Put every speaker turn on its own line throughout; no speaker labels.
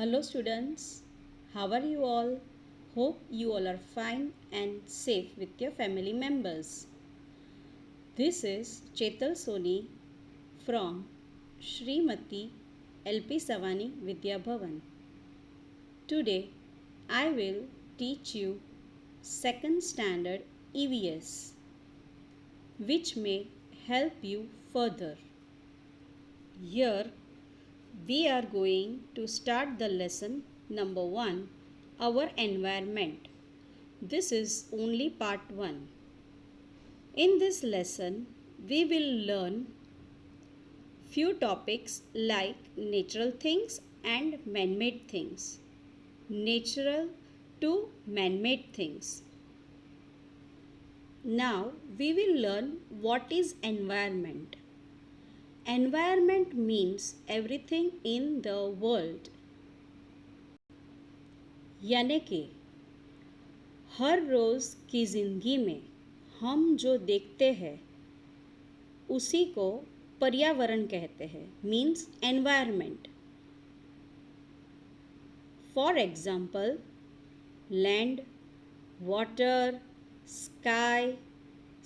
Hello students, how are you all? Hope you all are fine and safe with your family members. This is Chetal Soni from Srimati LP Savani Vidya Bhavan. Today I will teach you second standard EVS which may help you further. Here we are going to start the lesson number 1, our environment. This is only part 1. In this lesson, we will learn few topics like natural things and man-made things. Natural to man-made things. Now, we will learn what is environment. Environment means everything in the world. यानी कि हर रोज़ की ज़िंदगी में हम जो देखते हैं उसी को पर्यावरण कहते हैं, means environment. For example land, water, sky,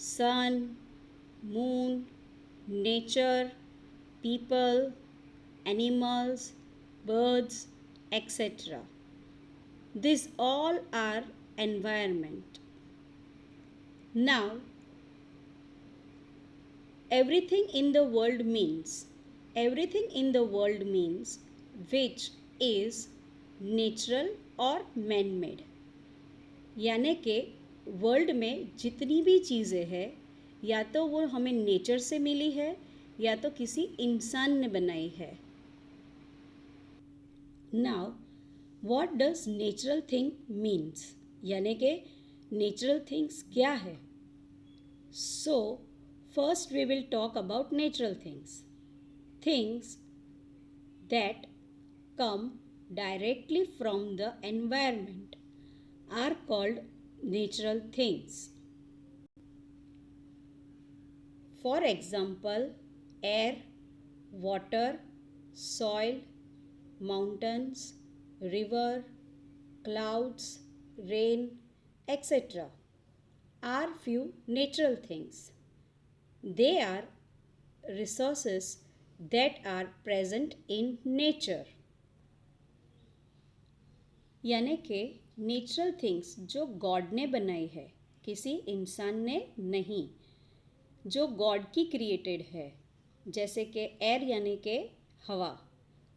sun, moon, nature, people, animals, birds, etc. These all are environment. Now, everything in the world means which is natural or man-made. यानी कि वर्ल्ड में जितनी भी चीज़ें हैं या तो वो हमें नेचर से मिली है या तो किसी इंसान ने बनाई है. Now, what does natural thing means? यानी कि natural things क्या है? So, first we will talk about natural things. Things that come directly from the environment are called natural things. For example, air, water, soil, mountains, river, clouds, rain, etc. are few natural things. They are resources that are present in nature. यानी कि natural things जो God ने बनाई है, किसी इंसान ने नहीं, जो गॉड की क्रिएटेड है, जैसे कि एयर यानी कि हवा,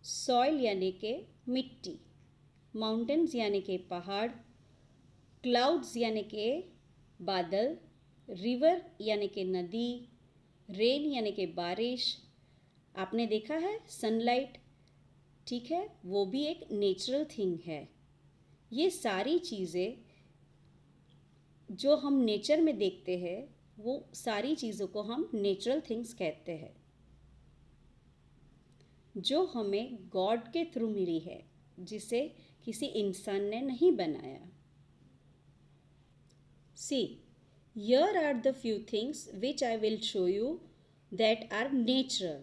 सॉइल यानी कि मिट्टी, माउंटेन्स यानी कि पहाड़, क्लाउड्स यानी कि बादल, रिवर यानी कि नदी, रेन यानी कि बारिश. आपने देखा है सनलाइट, ठीक है, वो भी एक नेचुरल थिंग है. ये सारी चीज़ें जो हम नेचर में देखते हैं वो सारी चीज़ों को हम नेचुरल थिंग्स कहते हैं, जो हमें गॉड के थ्रू मिली है, जिसे किसी इंसान ने नहीं बनाया. See, here are the few things which I will show you that are natural.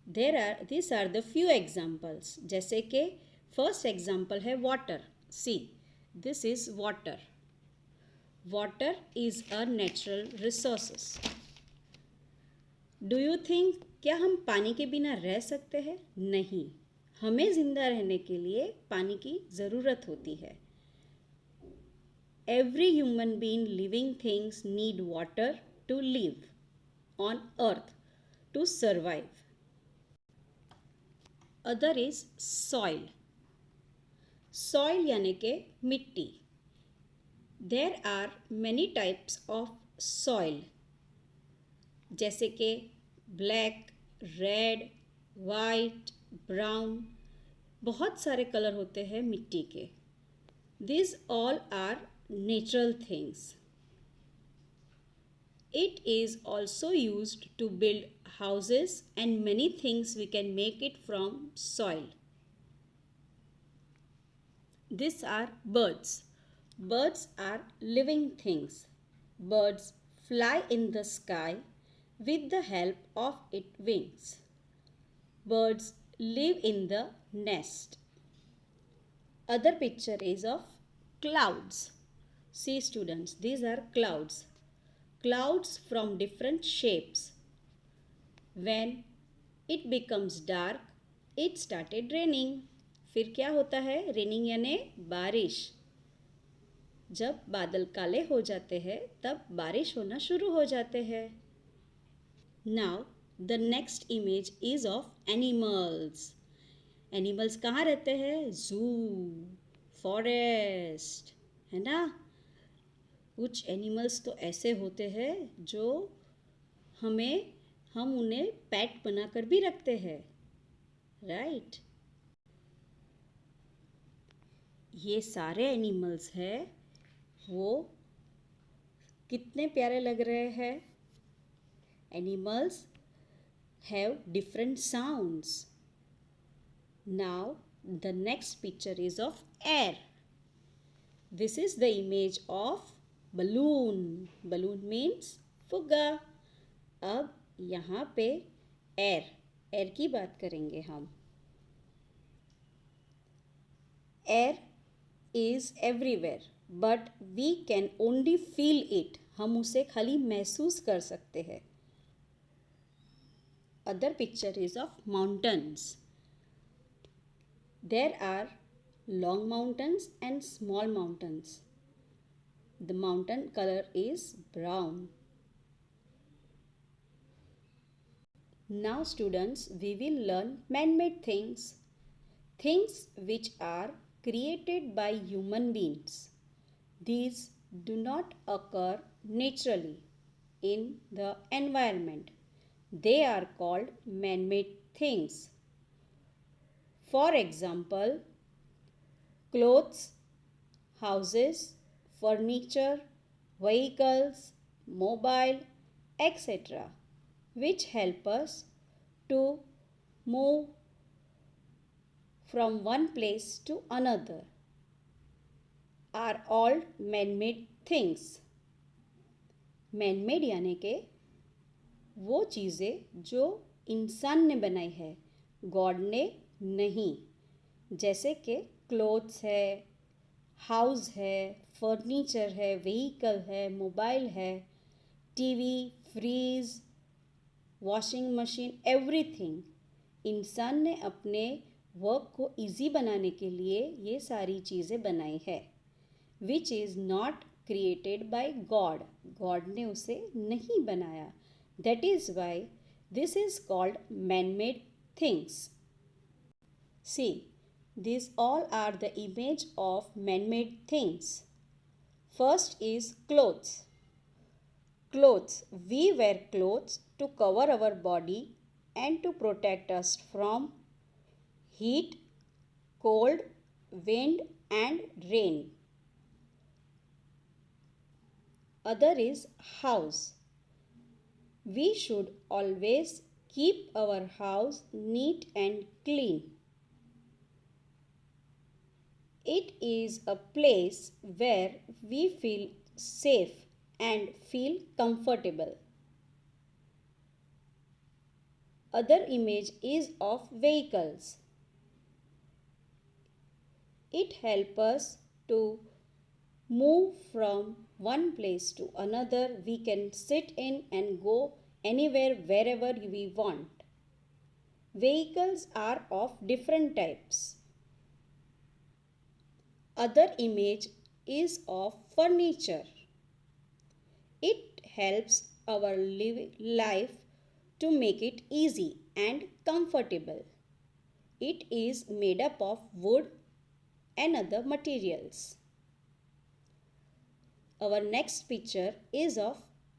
These are the few examples. जैसे कि first example है water. See, this is water. Water is a natural resources. Do you think क्या हम पानी के बिना रह सकते हैं? नहीं, हमें ज़िंदा रहने के लिए पानी की ज़रूरत होती है. Every human being living things need water to live on earth to survive. Other is soil. Soil यानी कि मिट्टी. There are many types of soil जैसे कि ब्लैक, रेड, वाइट, ब्राउन, बहुत सारे कलर होते हैं मिट्टी के. These all are natural things. It is also used to build houses and many things we can make it from soil. These are birds. Birds are living things. Birds fly in the sky with the help of its wings. Birds live in the nest. Other picture is of clouds. See students, these are clouds. Clouds from different shapes. When it becomes dark, it started raining. फिर क्या होता है? Raining यानी बारिश. जब बादल काले हो जाते हैं तब बारिश होना शुरू हो जाते हैं. Now the next image is of animals. Animals कहाँ रहते हैं? जू, फॉरेस्ट, है ना. कुछ एनिमल्स तो ऐसे होते हैं जो हम उन्हें पेट बनाकर भी रखते हैं, राइट. ये सारे एनिमल्स हैं, वो कितने प्यारे लग रहे हैं. Animals have different sounds. Now the next picture is of air. This is the image of balloon. Balloon means फुग्गा. अब यहाँ पे एयर की बात करेंगे हम. Air is everywhere but we can only feel it. हम उसे खाली महसूस कर सकते हैं. Other picture is of mountains. There are long mountains and small mountains. The mountain colour is brown. Now students, we will learn man-made things. Things which are created by human beings. These do not occur naturally in the environment. They are called man-made things. For example, clothes, houses, furniture, vehicles, mobile, etc. which help us to move from one place to another are all man-made things. Man-made यानी के वो चीज़ें जो इंसान ने बनाई है, God ने नहीं. जैसे कि क्लोथ्स है, हाउस है, फर्नीचर है, व्हीकल है, मोबाइल है, TV, fridge, washing machine, everything. इंसान ने अपने वर्क को इजी बनाने के लिए ये सारी चीज़ें बनाई है. Which is not created by God. God ने उसे नहीं बनाया. That is why this is called man made things. See, these all are the image of man-made things. First is clothes. Clothes. We wear clothes to cover our body and to protect us from heat, cold, wind and rain. Other is house. We should always keep our house neat and clean. It is a place where we feel safe and feel comfortable. Other image is of vehicles. It helps us to move from one place to another. We can sit in and go anywhere wherever we want. Vehicles are of different types. Other image is of furniture. It helps our life to make it easy and comfortable. It is made up of wood and other materials. Our next picture is of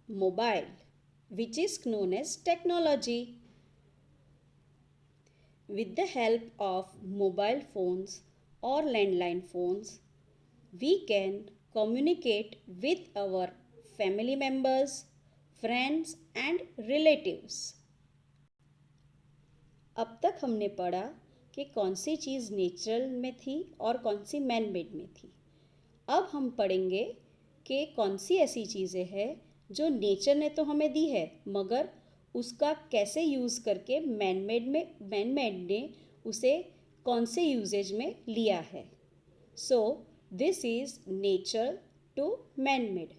mobile, which is known as technology. With the help of mobile phones or landline phones, we can communicate with our family members, friends and relatives. अब तक हमने पढ़ा कि कौन सी चीज़ natural में थी और कौन सी मैन मेड में थी. अब हम पढ़ेंगे कि कौन सी ऐसी चीज़ें हैं जो नेचर ने तो हमें दी है, मगर उसका कैसे यूज़ करके मैन मेड ने उसे कौन से यूजेज में लिया है. So this is nature to man-made.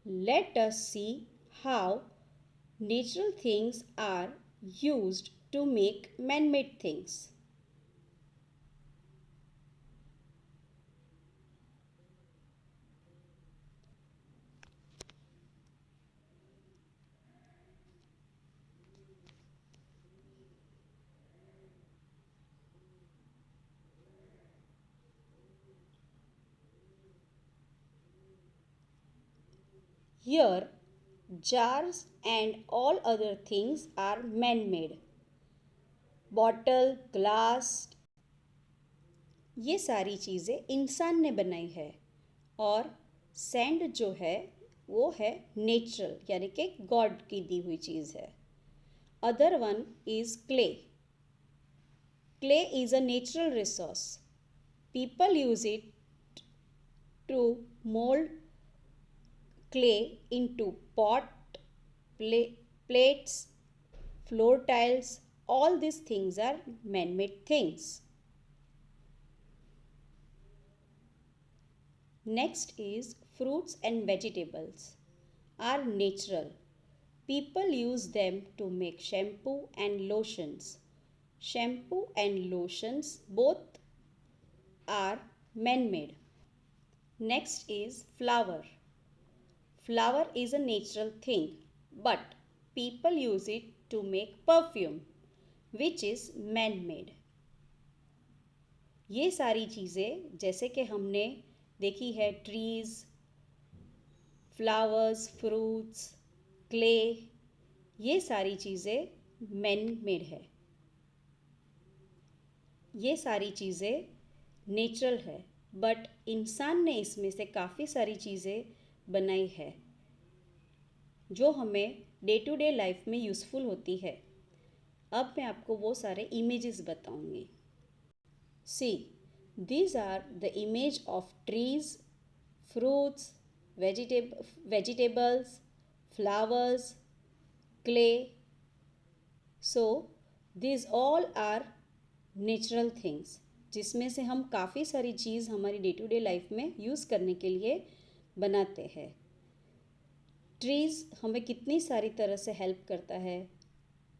Let us see how natural things are used to make man-made things. Here, jars and all other things are man-made. Bottle, glass, ये सारी चीज़ें इंसान ने बनाई है. और सैंड जो है वो है नेचुरल, यानी कि गॉड की दी हुई चीज़ है. Other one is clay. Clay is a natural resource. People use it to mold clay into pot, plates, floor tiles. All these things are man-made things. Next is fruits and vegetables are natural. People use them to make shampoo and lotions. Shampoo and lotions both are man-made. Next is flour. Flour is a natural thing, but people use it to make perfume, which is man-made. ये सारी चीज़ें जैसे कि हमने देखी है, trees, flowers, fruits, clay, ये सारी चीज़ें मैन-मेड है. ये सारी चीज़ें नेचुरल है, बट इंसान ने इसमें से काफ़ी सारी चीज़ें बनाई है जो हमें डे टू डे लाइफ में यूज़फुल होती है. अब मैं आपको वो सारे इमेजेस बताऊंगी. सी, these are the image of trees, fruits, vegetables, flowers, clay. So these all are natural things, जिसमें से हम काफ़ी सारी चीज़ हमारी डे टू डे लाइफ में यूज़ करने के लिए बनाते हैं. ट्रीज़ हमें कितनी सारी तरह से हेल्प करता है,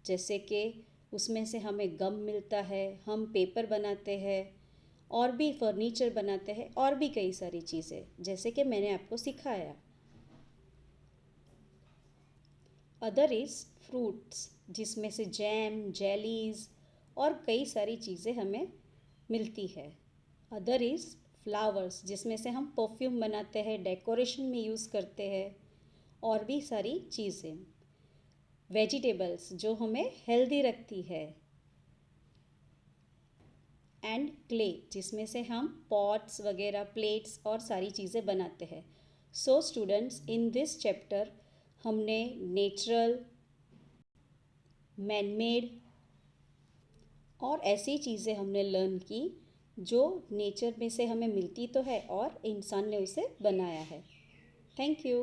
जैसे कि उसमें से हमें गम मिलता है, हम पेपर बनाते हैं और भी फर्नीचर बनाते हैं और भी कई सारी चीज़ें जैसे कि मैंने आपको सिखाया. अदर इज़ फ्रूट्स, जिसमें से जैम, जेलीज़ और कई सारी चीज़ें हमें मिलती है. अदर इज़ फ्लावर्स, जिसमें से हम परफ्यूम बनाते हैं, डेकोरेशन में यूज़ करते हैं और भी सारी चीज़ें. वेजिटेबल्स, जो हमें हेल्दी रखती है. एंड क्ले, जिसमें से हम पॉट्स वगैरह, प्लेट्स और सारी चीज़ें बनाते हैं. So students, in this chapter हमने नेचुरल, मैनमेड और ऐसी चीज़ें हमने लर्न की जो नेचर में से हमें मिलती तो है और इंसान ने उसे बनाया है. Thank you.